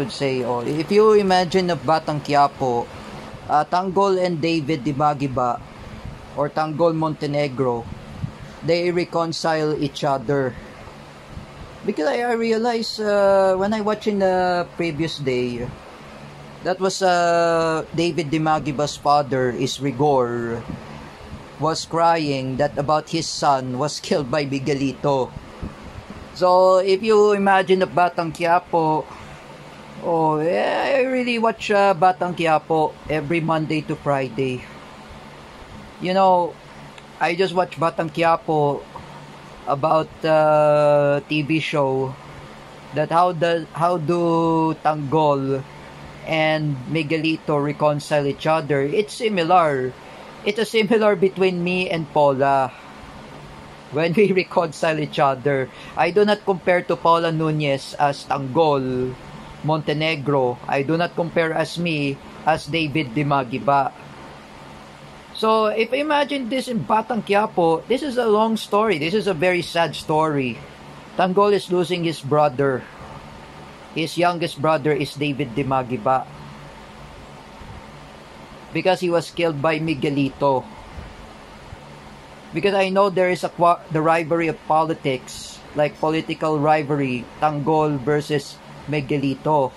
could say. Oh, if you imagine of Batang Quiapo, Tanggol and David Dimagiba, or Tanggol Montenegro, they reconcile each other. Because I realized when I watched in the previous day, that was David Dimagiba's father is Rigor, was crying that about his son was killed by Miguelito. So if you imagine the Batang Quiapo, oh yeah, I really watch Batang Quiapo every Monday to Friday. You know, I just watch Batang Quiapo about TV show that how do Tanggol and Miguelito reconcile each other. It's similar. It's a similar between me and Paula when we reconcile each other. I do not compare to Paula Nunez as Tanggol Montenegro. I do not compare as me as David Dimagiba. So if you imagine this in Batang Quiapo, this is a long story. This is a very sad story. Tanggol is losing his brother. His youngest brother is David Dimagiba, because he was killed by Miguelito. Because I know there is the rivalry of politics, like political rivalry, Tanggol versus Miguelito.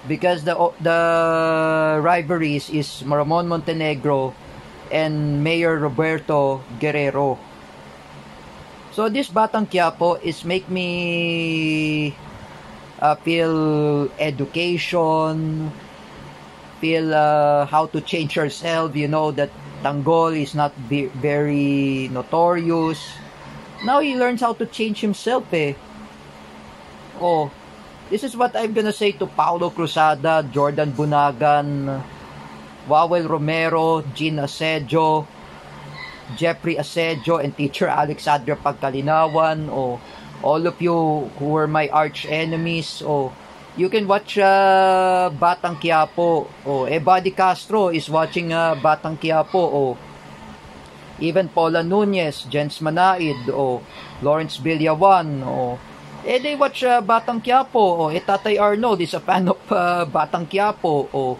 Because the rivalries is Ramon Montenegro and Mayor Roberto Guerrero. So this Batang Quiapo is make me feel education, feel how to change yourself. You know that Tanggol is not very notorious. Now he learns how to change himself Oh, this is what I'm gonna say to Paulo Cruzada, Jordan Bunagan, Wawel Romero, Jean Asedio, Jeffrey Asedio, and teacher Alexandra Pagkalinawan. All of you who were my arch enemies. You can watch Batang Quiapo. Buddy Castro is watching Batang Quiapo. Even Paula Nunez, Jens Manaid, Lawrence Villawan, they watch Batang Quiapo. Tatay Arnold is a fan of Batang Quiapo.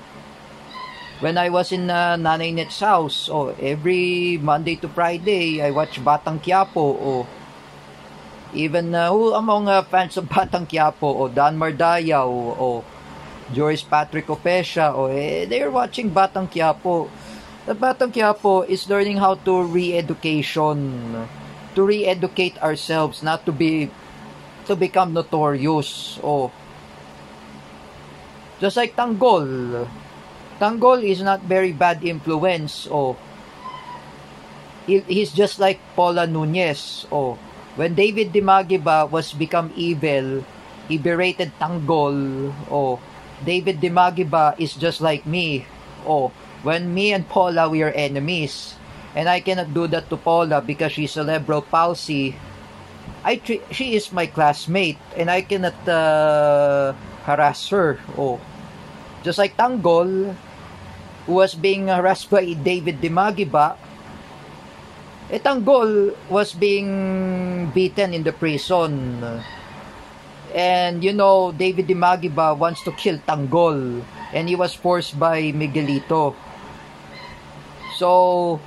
When I was in Nanay Net's house, every Monday to Friday, I watch Batang Quiapo. Even who among fans of Batang Quiapo, Dan Mardayaw, Joyce Patrick Opesha, they're watching Batang Quiapo. The Batang Quiapo is learning how to re-education, to re-educate ourselves, not to become notorious. Just like Tanggol. Tanggol is not very bad influence. He's just like Paula Nunez. When David Dimagiba was become evil, he berated Tanggol. David Dimagiba is just like me. When me and Paula, we are enemies. And I cannot do that to Paula because she's cerebral palsy. She is my classmate and I cannot harass her. Just like Tanggol, who was being harassed by David Dimagiba, Tanggol was being beaten in the prison. And you know, David Dimagiba wants to kill Tanggol and he was forced by Miguelito. So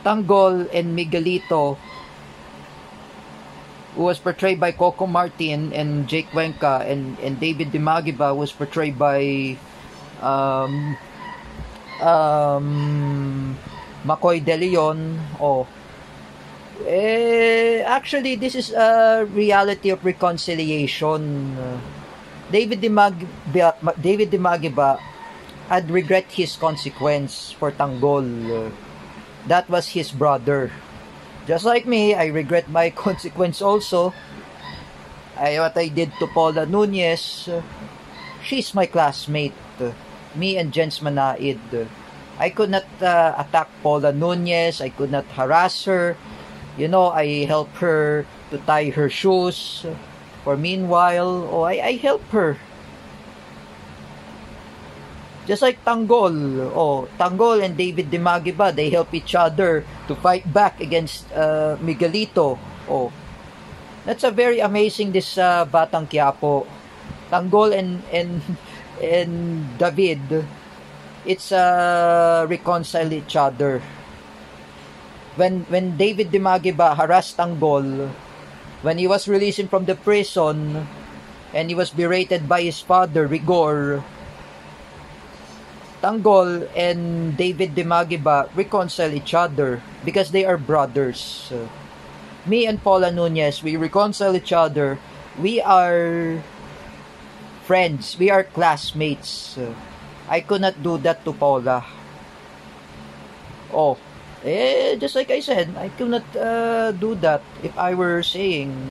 Tanggol and Miguelito, who was portrayed by Coco Martin and Jake Cuenca, and David Dimagiba was portrayed by McCoy De Leon. Actually, this is a reality of reconciliation. David Dimagiba had regret his consequence for Tanggol. That was his brother. Just like me, I regret my consequence also. What I did to Paula Nunez, she's my classmate. Me and Jens Manaid. I could not attack Paula Nunez. I could not harass her. You know, I helped her to tie her shoes. For meanwhile, I help her. Just like Tanggol. Tanggol and David Dimagiba, they help each other to fight back against Miguelito. That's a very amazing, this Batang Quiapo. Tanggol and David, it's reconcile each other. When David Dimagiba harassed Tanggol, when he was releasing from the prison and he was berated by his father Rigor, Tanggol and David Dimagiba reconcile each other because they are brothers. Me and Paula Nunez, we reconcile each other. We are friends. We are classmates. I could not do that to Paula. Oh, just like I said, I could not do that if I were saying